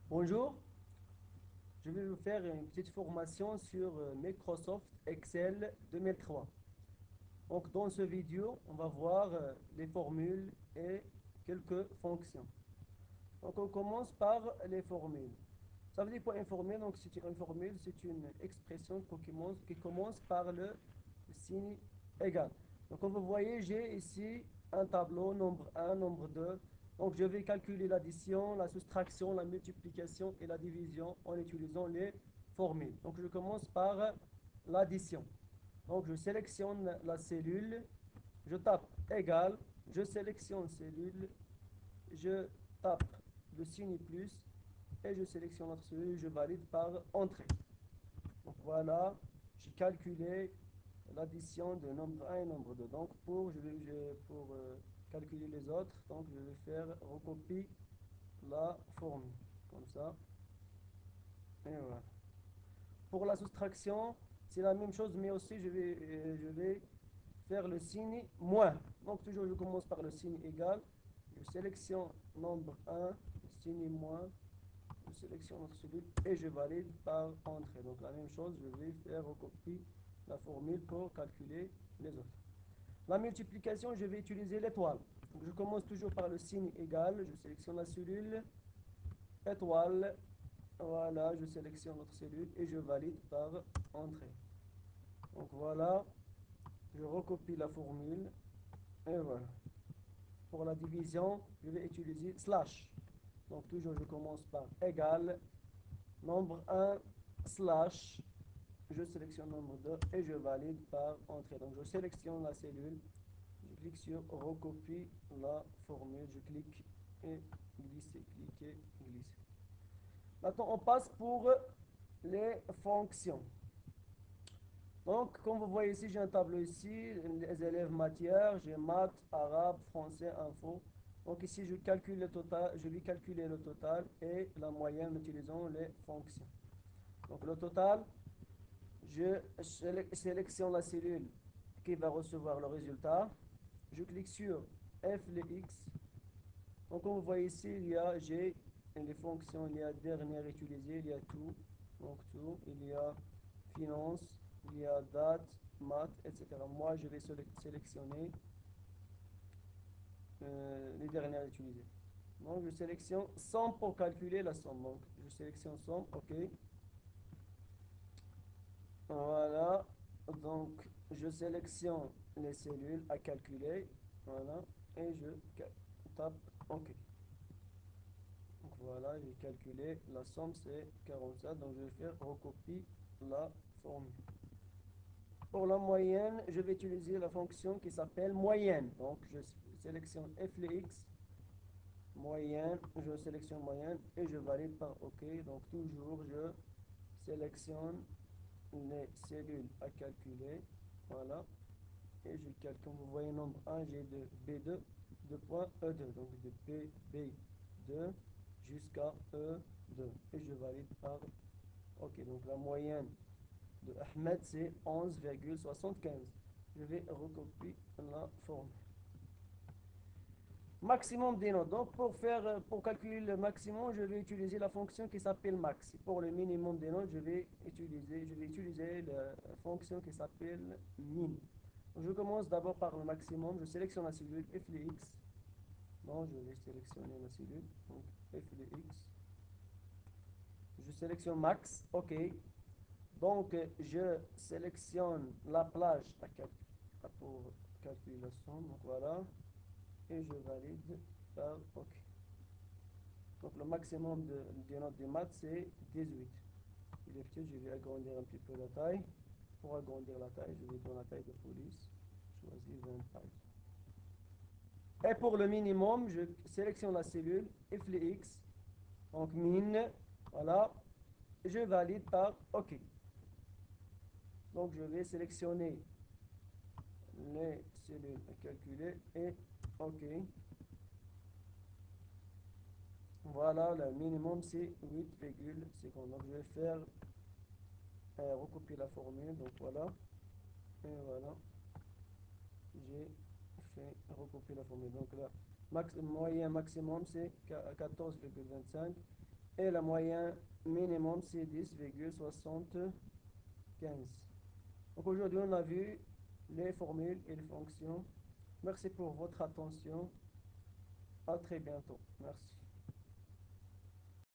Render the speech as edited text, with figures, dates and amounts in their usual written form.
Bonjour, je vais vous faire une petite formation sur Microsoft Excel 2003. Donc, dans ce vidéo, on va voir les formules et quelques fonctions. Donc, on commence par les formules. Ça veut dire quoi une formule? Donc, c'est une formule, c'est une expression qui commence par le signe égal. Donc, comme vous voyez, j'ai ici un tableau, nombre un, nombre 2. Donc, je vais calculer l'addition, la soustraction, la multiplication et la division en utilisant les formules. Donc, je commence par l'addition. Donc, je sélectionne la cellule, je tape égal, je sélectionne cellule, je tape le signe plus et je sélectionne notre cellule et je valide par entrée. Donc voilà, j'ai calculé l'addition de nombre un et nombre 2. Donc pour calculer les autres, donc je vais faire recopie la formule. Comme ça. Et voilà. Pour la soustraction, c'est la même chose, mais aussi je vais faire le signe moins. Donc toujours je commence par le signe égal. Je sélectionne nombre un, signe moins, je sélectionne notre cellule et je valide par entrée. Donc la même chose, je vais faire recopie la formule pour calculer les autres. La multiplication, je vais utiliser l'étoile. Donc je commence toujours par le signe égal, je sélectionne la cellule, étoile, voilà, je sélectionne notre cellule et je valide par entrée. Donc voilà, je recopie la formule et voilà. Pour la division, je vais utiliser slash. Donc toujours je commence par égal, nombre un slash, je sélectionne nombre 2 et je valide par entrée. Donc je sélectionne la cellule, je clique sur recopie la formule, je clique et glisser, cliquer, glisser. Maintenant on passe pour les fonctions. Donc, comme vous voyez ici, j'ai un tableau ici, les élèves matière, j'ai maths, arabe, français, info. Donc ici, je calcule le total, je vais calculer le total et la moyenne en utilisant les fonctions. Donc le total, je sélectionne la cellule qui va recevoir le résultat. Je clique sur F les X. Donc comme vous voyez ici, j'ai les fonctions, il y a dernière utilisée, il y a tout, donc tout, il y a finance, il y a date, maths, etc. Moi, je vais sélectionner les dernières utilisées. Donc je sélectionne somme pour calculer la somme. Donc je sélectionne somme, OK. Voilà. Donc, je sélectionne les cellules à calculer. Voilà. Et je tape OK. Donc, voilà, j'ai calculé. La somme, c'est 47. Donc, je vais faire recopie la formule. Pour la moyenne, je vais utiliser la fonction qui s'appelle moyenne. Donc, je sélectionne f les x, moyenne, je sélectionne moyenne et je valide par OK. Donc, toujours, je sélectionne les cellules à calculer. Voilà. Et je calcule, comme vous voyez, nombre un, j'ai de B2, de point E2. Donc de B2 jusqu'à E2. Et je valide par OK. Donc la moyenne de Ahmed, c'est 11,75. Je vais recopier la formule. Maximum des notes. Donc pour calculer le maximum, je vais utiliser la fonction qui s'appelle max. Pour le minimum des notes, je vais utiliser la fonction qui s'appelle min. Je commence d'abord par le maximum. Je sélectionne la cellule f de x. Non, je vais sélectionner la cellule. Donc f de x. Je sélectionne max. OK. Donc je sélectionne la plage pour calculer la somme. Donc voilà. Et je valide par OK. Donc le maximum de notes de maths, c'est 18. Il est petit, je vais agrandir un petit peu la taille. Pour agrandir la taille, je vais dans la taille de police. Choisir 20 par exemple. Et pour le minimum, je sélectionne la cellule, F les X, donc min, voilà, je valide par OK. Donc je vais sélectionner les cellules à calculer et OK. Voilà, le minimum c'est 8,50. Donc je vais faire recopier la formule, donc voilà, et voilà, j'ai fait recopier la formule. Donc là, moyen maximum c'est 14,25. Et la moyenne minimum, c'est 10,75. Donc aujourd'hui, on a vu les formules et les fonctions. Merci pour votre attention. À très bientôt. Merci.